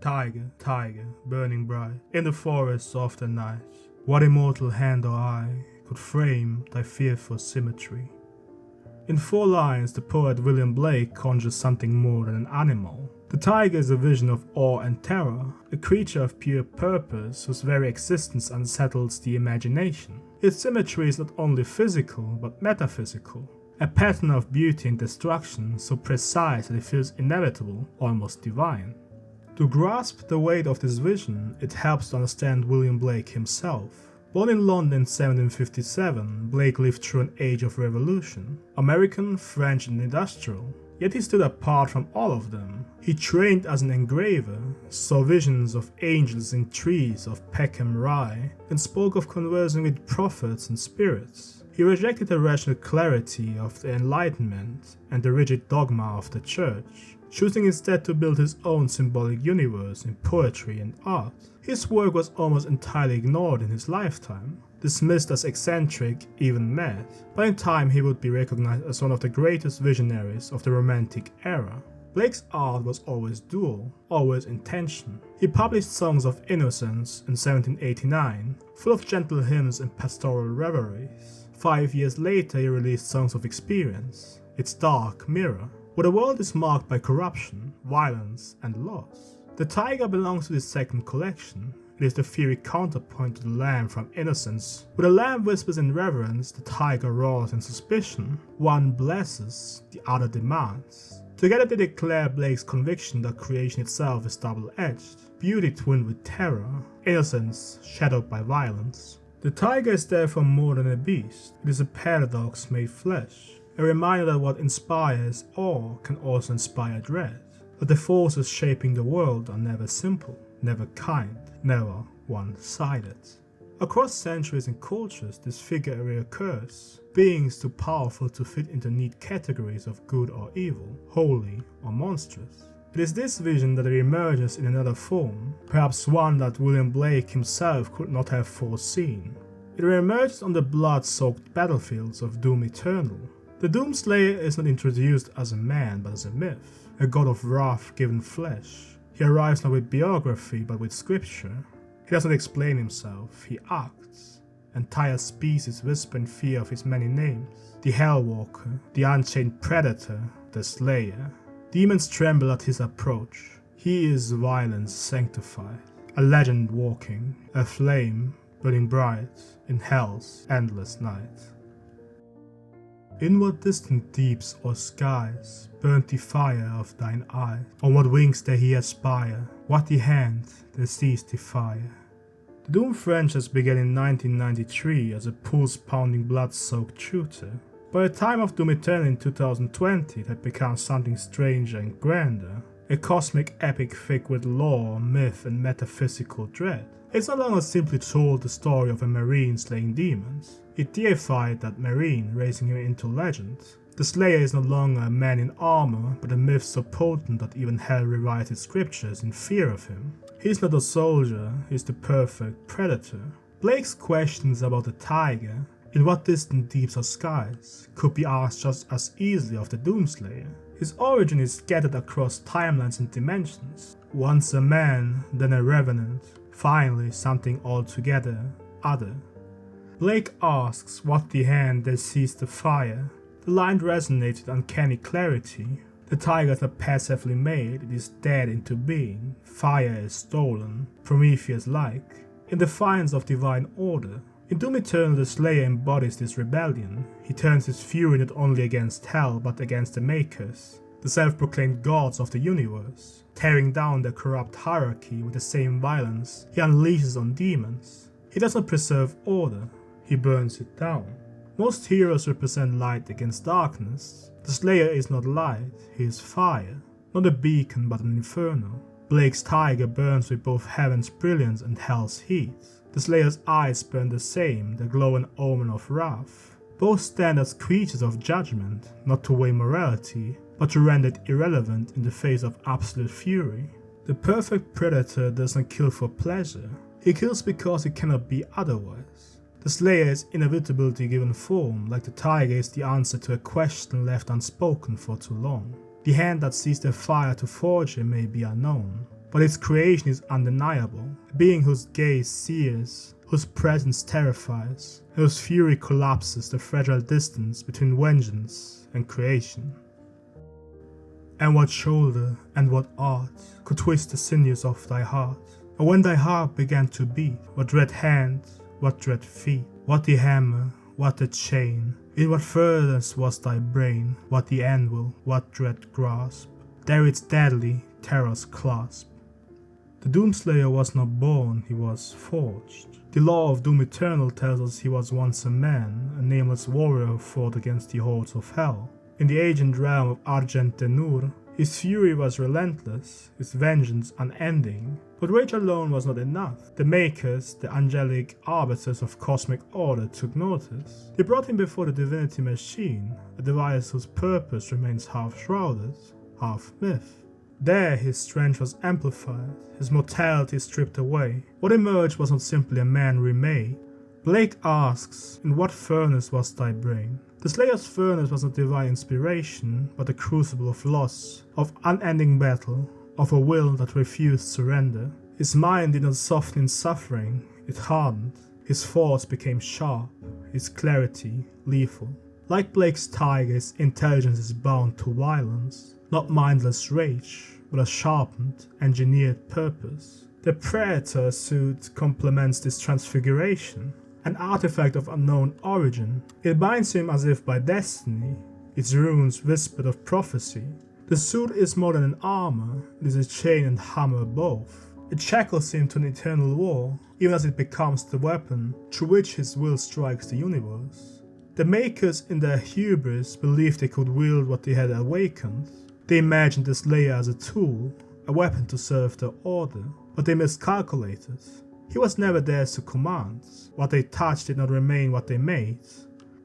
Tyger, Tyger, burning bright, in the forests of the night, what immortal hand or eye could frame thy fearful symmetry? In 4 lines, the poet William Blake conjures something more than an animal. The tiger is a vision of awe and terror, a creature of pure purpose whose very existence unsettles the imagination. Its symmetry is not only physical but metaphysical, a pattern of beauty and destruction so precise that it feels inevitable, almost divine. To grasp the weight of this vision, it helps to understand William Blake himself. Born in London in 1757, Blake lived through an age of revolution, American, French and industrial, yet he stood apart from all of them. He trained as an engraver, saw visions of angels in trees of Peckham Rye, and spoke of conversing with prophets and spirits. He rejected the rational clarity of the Enlightenment and the rigid dogma of the Church, choosing instead to build his own symbolic universe in poetry and art. His work was almost entirely ignored in his lifetime, dismissed as eccentric, even mad, but in time he would be recognized as one of the greatest visionaries of the Romantic era. Blake's art was always dual, always in tension. He published Songs of Innocence in 1789, full of gentle hymns and pastoral reveries. 5 years later he released Songs of Experience, its dark mirror, where the world is marked by corruption, violence and loss. The Tyger belongs to this second collection. It is the fiery counterpoint to the Lamb from Innocence. Where the Lamb whispers in reverence, the Tyger roars in suspicion. One blesses, the other demands. Together they declare Blake's conviction that creation itself is double-edged, beauty twinned with terror, innocence shadowed by violence. The Tyger is therefore more than a beast. It is a paradox made flesh, a reminder that what inspires awe can also inspire dread. But the forces shaping the world are never simple, never kind, never one-sided. Across centuries and cultures, this figure reoccurs, beings too powerful to fit into neat categories of good or evil, holy or monstrous. It is this vision that reemerges in another form, perhaps one that William Blake himself could not have foreseen. It reemerges on the blood-soaked battlefields of Doom Eternal. The Doomslayer is not introduced as a man but as a myth, a god of wrath given flesh. He arrives not with biography but with scripture. He does not explain himself, he acts. Entire species whisper in fear of his many names. The Hellwalker, the Unchained Predator, the Slayer. Demons tremble at his approach. He is violence sanctified, a legend walking, a flame burning bright in hell's endless night. In what distant deeps or skies burnt the fire of thine eye? On what wings dare he aspire? What the hand that sees the fire? The Doom franchise began in 1993 as a pulse-pounding blood-soaked shooter. By the time of Doom Eternal in 2020 it had become something stranger and grander, a cosmic epic thick with lore, myth and metaphysical dread. It's no longer simply told the story of a marine slaying demons. It deified that marine, raising him into legend. The Slayer is no longer a man in armor, but a myth so potent that even hell rewrites its scriptures in fear of him. He's not a soldier, he's the perfect predator. Blake's questions about the Tyger, in what distant deeps or skies, could be asked just as easily of the Doomslayer. His origin is scattered across timelines and dimensions. Once a man, then a revenant, finally something altogether other. Blake asks what the hand that sees the fire. The line resonates with uncanny clarity. The Tyger is not passively made, it is dead into being. Fire is stolen, Prometheus-like, in defiance of divine order. In Doom Eternal, the Slayer embodies this rebellion. He turns his fury not only against hell, but against the Makers, the self-proclaimed gods of the universe. Tearing down the corrupt hierarchy with the same violence he unleashes on demons. He does not preserve order, he burns it down. Most heroes represent light against darkness. The Slayer is not light, he is fire. Not a beacon but an inferno. Blake's Tyger burns with both heaven's brilliance and hell's heat. The Slayer's eyes burn the same, the glow and omen of wrath. Both stand as creatures of judgment, not to weigh morality, but to render it irrelevant in the face of absolute fury. The perfect predator does not kill for pleasure, he kills because it cannot be otherwise. The Slayer is inevitability given form, like the Tyger is the answer to a question left unspoken for too long. The hand that sees the fire to forge him may be unknown, but its creation is undeniable, a being whose gaze sears, whose presence terrifies, and whose fury collapses the fragile distance between vengeance and creation. And what shoulder and what art could twist the sinews of thy heart? And when thy heart began to beat, what dread hand, what dread feet, what the hammer, what the chain, in what furnace was thy brain, what the anvil, what dread grasp, there its deadly terrors clasp. The Doomslayer was not born, he was forged. The law of doom eternal tells us he was once a man, a nameless warrior who fought against the hordes of hell. In the ancient realm of Argent Denur, his fury was relentless, his vengeance unending. But rage alone was not enough. The makers, the angelic arbiters of cosmic order, took notice. They brought him before the divinity machine, a device whose purpose remains half shrouded, half myth. There his strength was amplified, his mortality stripped away. What emerged was not simply a man remade. Blake asks, in what furnace was thy brain? The Slayer's furnace was not divine inspiration, but a crucible of loss, of unending battle, of a will that refused surrender. His mind did not soften in suffering, it hardened. His force became sharp, his clarity lethal. Like Blake's Tyger, his intelligence is bound to violence, not mindless rage, but a sharpened, engineered purpose. The Predator suit complements this transfiguration, an artifact of unknown origin. It binds him as if by destiny, its runes whispered of prophecy. The suit is more than an armor, it is a chain and hammer both. It shackles him to an eternal war, even as it becomes the weapon through which his will strikes the universe. The makers in their hubris believed they could wield what they had awakened. They imagined the Slayer as a tool, a weapon to serve their order, but they miscalculated. He was never theirs to command. What they touched did not remain what they made.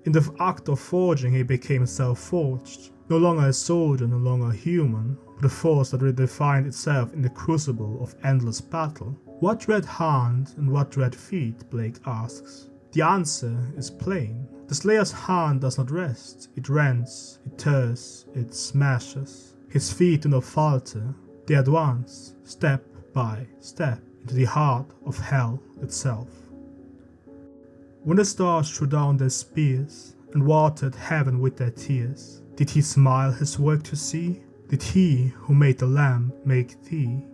In the act of forging he became self-forged, no longer a soldier, no longer human, but a force that redefined itself in the crucible of endless battle. What dread hand and what dread feet, Blake asks. The answer is plain. The Slayer's hand does not rest, it rends, it tears, it smashes. His feet do not falter, they advance, step by step, into the heart of hell itself. When the stars threw down their spears and watered heaven with their tears, did he smile his work to see? Did he who made the lamb make thee?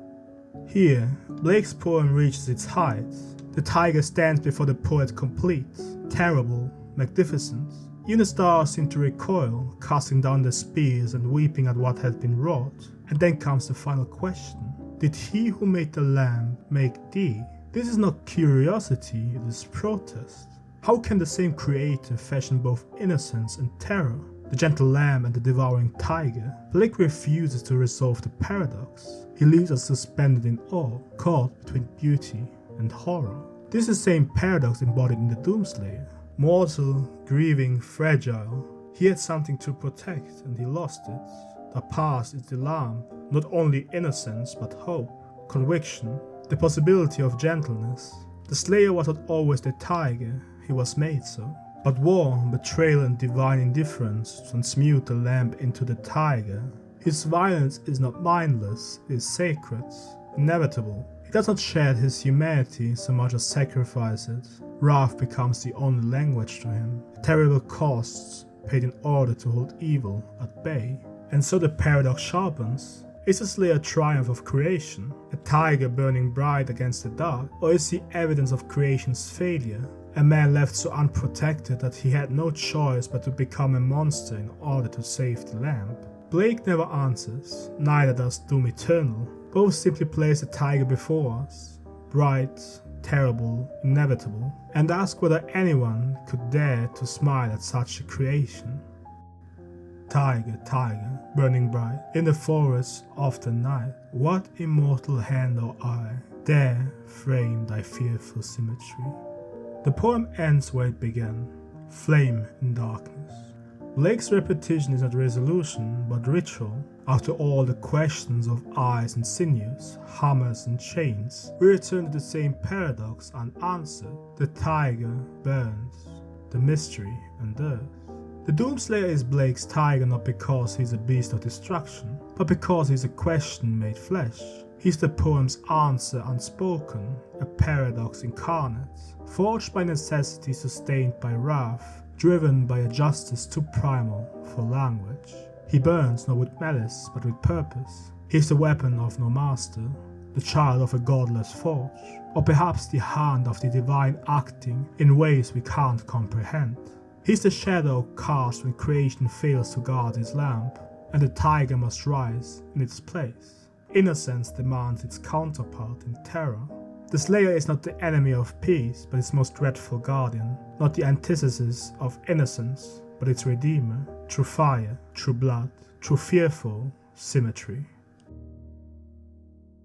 Here, Blake's poem reaches its height. The Tyger stands before the poet complete, terrible, magnificent. Even the stars seem to recoil, casting down their spears and weeping at what had been wrought. And then comes the final question. Did he who made the lamb make thee? This is not curiosity, it is protest. How can the same creator fashion both innocence and terror? The gentle lamb and the devouring tiger? Blake refuses to resolve the paradox. He leaves us suspended in awe, caught between beauty and horror. This is the same paradox embodied in the Doomslayer. Mortal, grieving, fragile, he had something to protect and he lost it. The past is the lamb, not only innocence but hope, conviction, the possibility of gentleness. The Slayer was not always the Tyger, he was made so. But war, betrayal and divine indifference transmute the lamb into the Tyger. His violence is not mindless, it is sacred, inevitable. He does not shed his humanity so much as sacrifice it. Wrath becomes the only language to him. Terrible costs paid in order to hold evil at bay. And so the paradox sharpens. Is the Slayer a triumph of creation, a tiger burning bright against the dark, or is he evidence of creation's failure, a man left so unprotected that he had no choice but to become a monster in order to save the lamb? Blake never answers, neither does Doom Eternal. Both simply place the tiger before us, bright, terrible, inevitable, and ask whether anyone could dare to smile at such a creation. Tyger, Tyger, burning bright, in the forest of the night, what immortal hand or eye dare frame thy fearful symmetry? The poem ends where it began, flame in darkness. Blake's repetition is not resolution, but ritual. After all the questions of eyes and sinews, hammers and chains, we return to the same paradox unanswered. The tiger burns, the mystery and earth. The Doomslayer is Blake's Tyger not because he's a beast of destruction, but because he's a question made flesh. He's the poem's answer unspoken, a paradox incarnate, forged by necessity, sustained by wrath, driven by a justice too primal for language. He burns not with malice but with purpose. He's the weapon of no master, the child of a godless forge, or perhaps the hand of the divine acting in ways we can't comprehend. He's the shadow cast when creation fails to guard its lamp, and the tiger must rise in its place. Innocence demands its counterpart in terror. The slayer is not the enemy of peace, but its most dreadful guardian, not the antithesis of innocence, but its redeemer, through fire, through blood, through fearful symmetry.